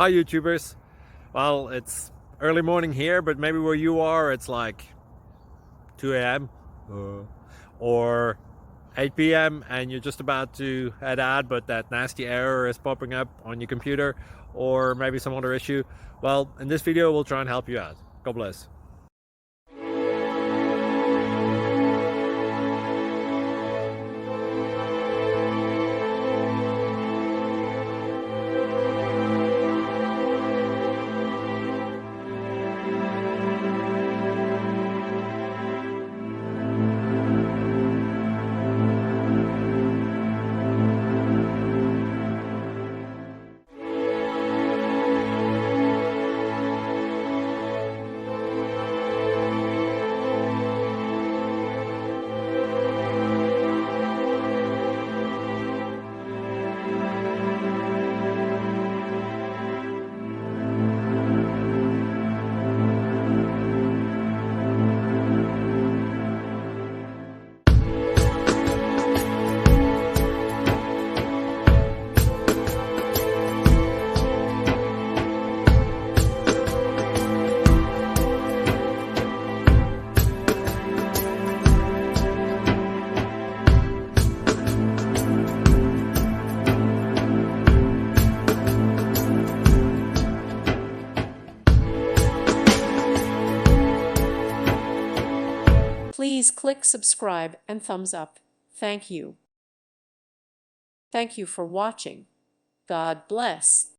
Hi YouTubers. Well, it's early morning here, but maybe where you are it's like 2 a.m. or 8 p.m. and you're just about to head out, but that nasty error is popping up on your computer, or maybe some other issue. Well, in this video we'll try and help you out. God bless. Please click subscribe and thumbs up. Thank you. Thank you for watching. God bless.